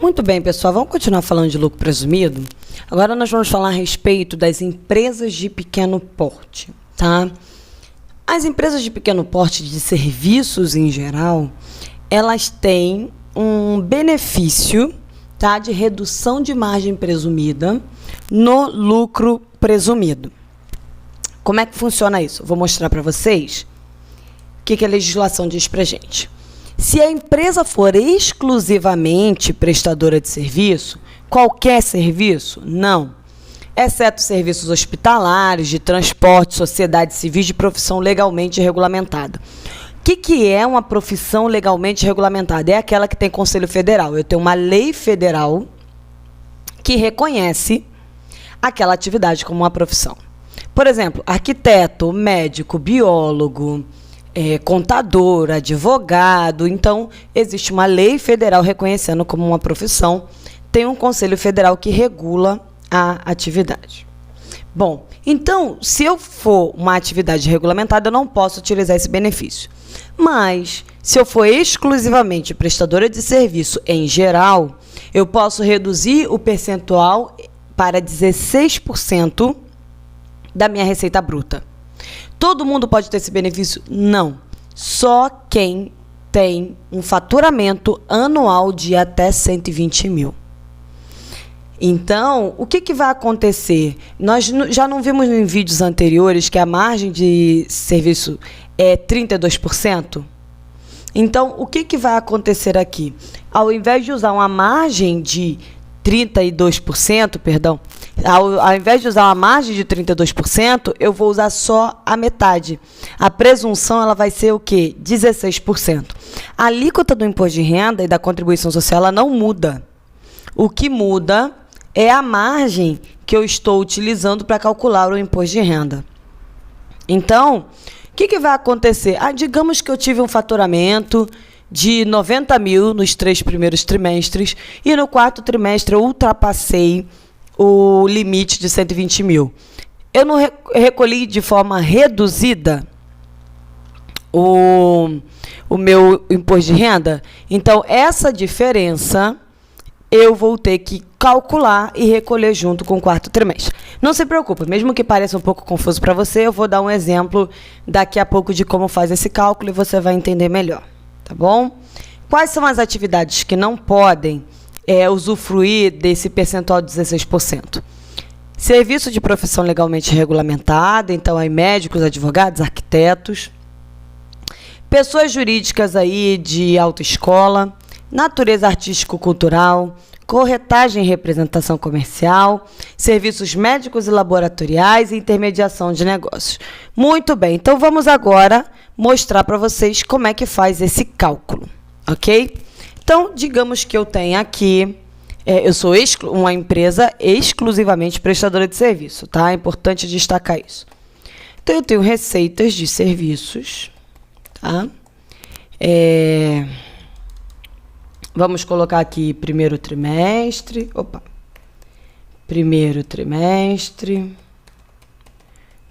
Muito bem, pessoal, vamos continuar falando de lucro presumido? Agora nós vamos falar a respeito das empresas de pequeno porte, tá? As empresas de pequeno porte de serviços em geral, elas têm um benefício, tá, de redução de margem presumida no lucro presumido. Como é que funciona isso? Eu vou mostrar para vocês o que a legislação diz para a gente. Se a empresa for exclusivamente prestadora de serviço, qualquer serviço, não, exceto serviços hospitalares, de transporte, sociedade civil de profissão legalmente regulamentada. O que é uma profissão legalmente regulamentada? É aquela que tem Conselho Federal. Eu tenho uma lei federal que reconhece aquela atividade como uma profissão. Por exemplo, arquiteto, médico, biólogo, contador, advogado. Então, existe uma lei federal reconhecendo como uma profissão, tem um Conselho Federal que regula a atividade. Bom, então, se eu for uma atividade regulamentada, eu não posso utilizar esse benefício. Mas, se eu for exclusivamente prestadora de serviço em geral, eu posso reduzir o percentual para 16% da minha receita bruta. Todo mundo pode ter esse benefício? Não. Só quem tem um faturamento anual de até 120 mil. Então, o que vai acontecer? Nós já não vimos em vídeos anteriores que a margem de serviço é 32%? Então, o que vai acontecer aqui? Ao invés de usar uma margem de 32%, perdão, ao invés de usar uma margem de 32%, eu vou usar só a metade. A presunção ela vai ser o quê? 16%. A alíquota do imposto de renda e da contribuição social ela não muda. O que muda é a margem que eu estou utilizando para calcular o imposto de renda. Então, o que vai acontecer? Digamos que eu tive um faturamento de 90 mil nos 3 primeiros trimestres e no 4º trimestre eu ultrapassei o limite de 120 mil. Eu não recolhi de forma reduzida o meu imposto de renda? Então, essa diferença eu vou ter que calcular e recolher junto com o 4º trimestre. Não se preocupe, mesmo que pareça um pouco confuso para você, eu vou dar um exemplo daqui a pouco de como faz esse cálculo e você vai entender melhor, tá bom? Quais são as atividades que não podem usufruir desse percentual de 16%? Serviço de profissão legalmente regulamentada, então aí médicos, advogados, arquitetos, pessoas jurídicas aí de autoescola, natureza artístico-cultural, corretagem e representação comercial, serviços médicos e laboratoriais e intermediação de negócios. Muito bem, então vamos agora mostrar para vocês como é que faz esse cálculo, ok? Então, digamos que eu tenho aqui, eu sou uma empresa exclusivamente prestadora de serviço, tá? É importante destacar isso. Então, eu tenho receitas de serviços, tá? Vamos colocar aqui primeiro trimestre. Primeiro trimestre.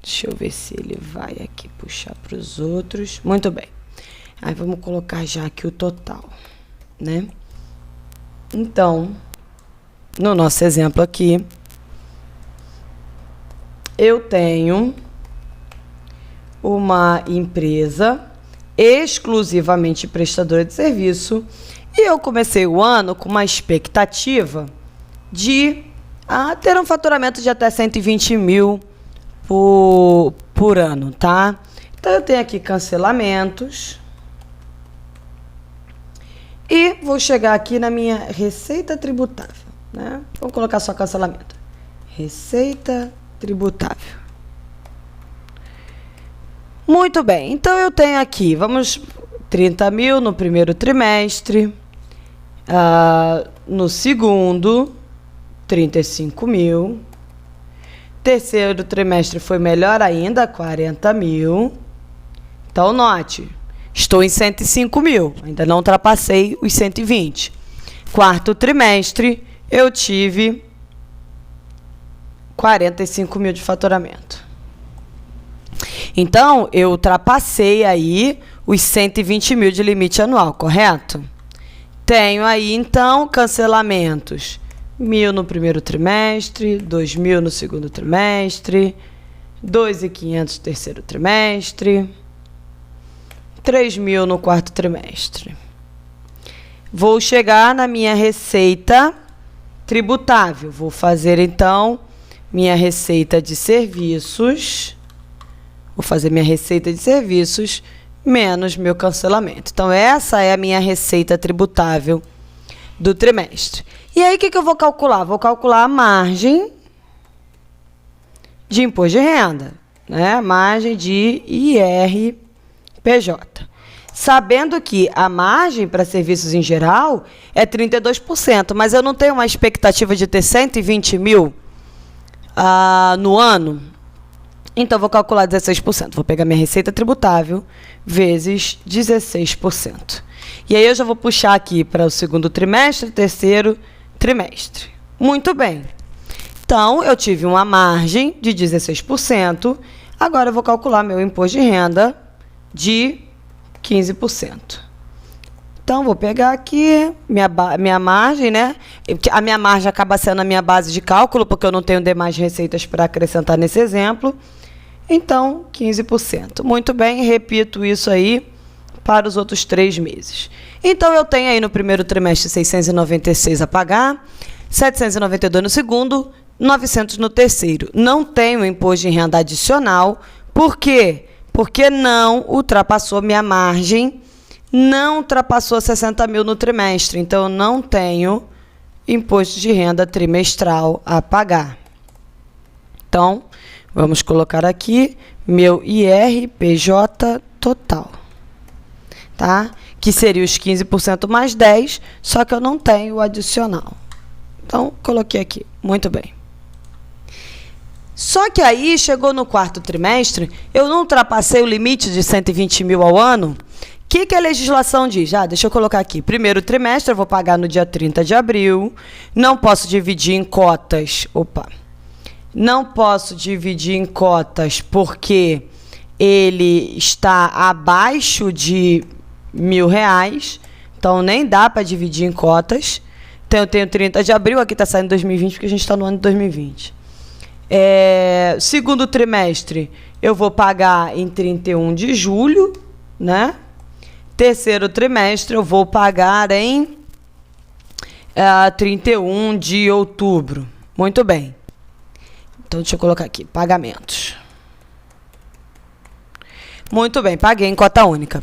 Deixa eu ver se ele vai aqui puxar para os outros. Muito bem. Aí vamos colocar já aqui o total, né? Então, no nosso exemplo aqui, eu tenho uma empresa exclusivamente prestadora de serviço e eu comecei o ano com uma expectativa de ter um faturamento de até 120 mil por ano, tá? Então, eu tenho aqui cancelamentos e vou chegar aqui na minha receita tributável, né? Vamos colocar só cancelamento. Receita tributável. Muito bem, então eu tenho aqui, 30 mil no primeiro trimestre, no segundo, 35 mil, terceiro trimestre foi melhor ainda, 40 mil, então note, estou em 105 mil, ainda não ultrapassei os 120. Quarto trimestre, eu tive 45 mil de faturamento. Então, eu ultrapassei aí os 120 mil de limite anual, correto? Tenho aí, então, cancelamentos. 1.000 no primeiro trimestre, 2.000 no segundo trimestre, 2.500 no terceiro trimestre, 3.000 no quarto trimestre. Vou chegar na minha receita tributável. Vou fazer, então, minha receita de serviços. Vou fazer minha receita de serviços menos meu cancelamento. Então, essa é a minha receita tributável do trimestre. E aí, o que eu vou calcular? Vou calcular a margem de imposto de renda, né? Margem de IRPJ. Sabendo que a margem para serviços em geral é 32%, mas eu não tenho uma expectativa de ter 120 mil no ano, então vou calcular 16%. Vou pegar minha receita tributável vezes 16%. E aí eu já vou puxar aqui para o segundo trimestre, terceiro trimestre. Muito bem. Então, eu tive uma margem de 16%. Agora eu vou calcular meu imposto de renda de 15%. Então, vou pegar aqui minha margem, né? A minha margem acaba sendo a minha base de cálculo, porque eu não tenho demais receitas para acrescentar nesse exemplo. Então, 15%. Muito bem, repito isso aí para os outros 3 meses. Então, eu tenho aí no primeiro trimestre 696 a pagar, 792 no segundo, 900 no terceiro. Não tenho imposto de renda adicional. Por quê? Porque não ultrapassou minha margem, não ultrapassou 60 mil no trimestre. Então, eu não tenho imposto de renda trimestral a pagar. Então, vamos colocar aqui meu IRPJ total, tá? Que seria os 15% mais 10, só que eu não tenho o adicional. Então, coloquei aqui. Muito bem. Só que aí, chegou no quarto trimestre, eu não ultrapassei o limite de 120 mil ao ano. O que a legislação diz? Deixa eu colocar aqui. Primeiro trimestre, eu vou pagar no dia 30 de abril. Não posso dividir em cotas. Não posso dividir em cotas porque ele está abaixo de R$1.000. Então, nem dá para dividir em cotas. Então, eu tenho 30 de abril. Aqui está saindo 2020, porque a gente está no ano de 2020. Segundo trimestre, eu vou pagar em 31 de julho, né? Terceiro trimestre, eu vou pagar em 31 de outubro. Muito bem. Então, deixa eu colocar aqui, pagamentos. Muito bem, paguei em cota única.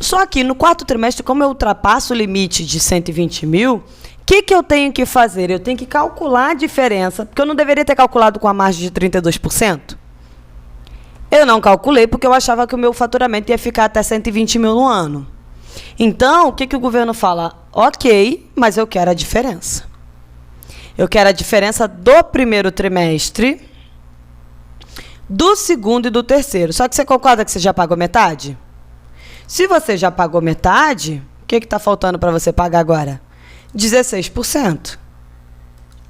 Só que no quarto trimestre, como eu ultrapasso o limite de 120 mil, o que eu tenho que fazer? Eu tenho que calcular a diferença, porque eu não deveria ter calculado com a margem de 32%. Eu não calculei porque eu achava que o meu faturamento ia ficar até 120 mil no ano. Então, o que o governo fala? Ok, mas eu quero a diferença. Eu quero a diferença do primeiro trimestre, do segundo e do terceiro. Só que você concorda que você já pagou metade? Se você já pagou metade, o que está faltando para você pagar agora? 16%.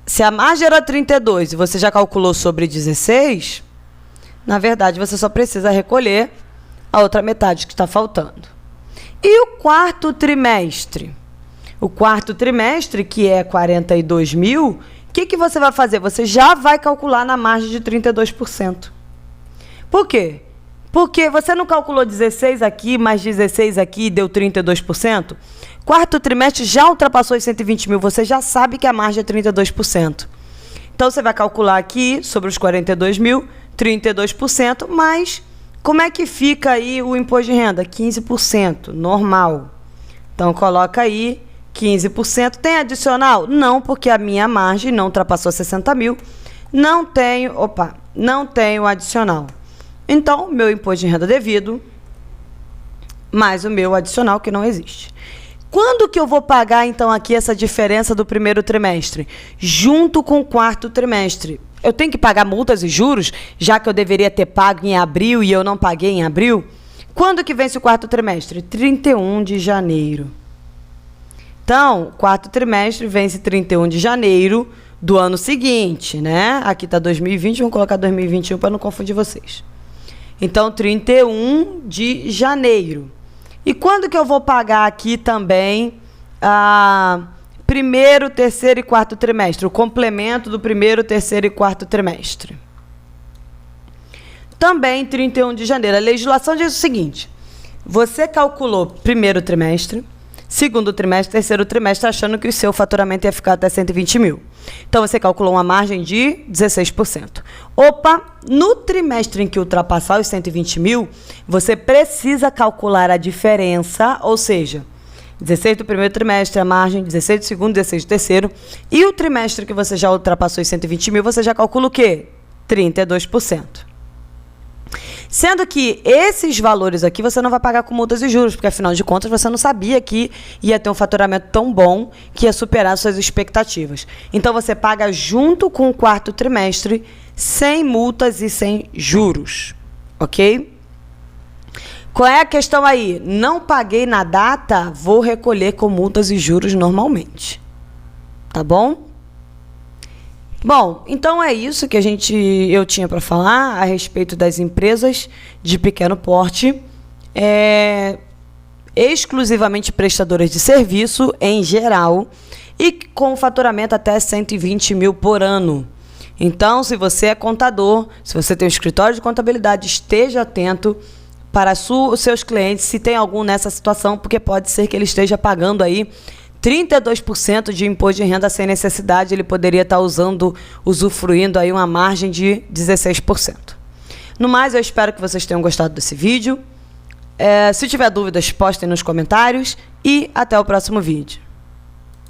Se a margem era 32% e você já calculou sobre 16%, na verdade, você só precisa recolher a outra metade que está faltando. E o quarto trimestre? O quarto trimestre, que é 42 mil, o que você vai fazer? Você já vai calcular na margem de 32%. Por quê? Porque você não calculou 16 aqui, mais 16 aqui, deu 32%. Quarto trimestre já ultrapassou os 120 mil, você já sabe que a margem é 32%. Então, você vai calcular aqui, sobre os 42 mil, 32%, mas como é que fica aí o imposto de renda? 15%, normal. Então, coloca aí 15%. Tem adicional? Não, porque a minha margem não ultrapassou 60 mil. Não tenho adicional. Então, meu imposto de renda devido, mais o meu adicional, que não existe. Quando que eu vou pagar, então, aqui essa diferença do primeiro trimestre? Junto com o quarto trimestre. Eu tenho que pagar multas e juros, já que eu deveria ter pago em abril e eu não paguei em abril? Quando que vence o quarto trimestre? 31 de janeiro. Então, quarto trimestre vence 31 de janeiro do ano seguinte, né? Aqui está 2020, vamos colocar 2021 para não confundir vocês. Então, 31 de janeiro. E quando que eu vou pagar aqui também primeiro, terceiro e quarto trimestre, o complemento do primeiro, terceiro e quarto trimestre. Também 31 de janeiro. A legislação diz o seguinte: você calculou primeiro trimestre, segundo trimestre, terceiro trimestre, achando que o seu faturamento ia ficar até 120 mil. Então, você calculou uma margem de 16%. Opa, no trimestre em que ultrapassar os 120 mil, você precisa calcular a diferença, ou seja, 16 do primeiro trimestre, a margem, 16 do segundo, 16 do terceiro. E o trimestre que você já ultrapassou os 120 mil, você já calcula o quê? 32%. Sendo que esses valores aqui você não vai pagar com multas e juros, porque afinal de contas você não sabia que ia ter um faturamento tão bom que ia superar suas expectativas. Então você paga junto com o quarto trimestre, sem multas e sem juros, ok? Qual é a questão aí? Não paguei na data, vou recolher com multas e juros normalmente. Tá bom? Bom, então é isso que eu tinha para falar a respeito das empresas de pequeno porte, exclusivamente prestadoras de serviço em geral e com faturamento até 120 mil por ano. Então, se você é contador, se você tem um escritório de contabilidade, esteja atento para os seus clientes, se tem algum nessa situação, porque pode ser que ele esteja pagando aí 32% de imposto de renda sem necessidade, ele poderia estar usufruindo aí uma margem de 16%. No mais, eu espero que vocês tenham gostado desse vídeo. Se tiver dúvidas, postem nos comentários e até o próximo vídeo.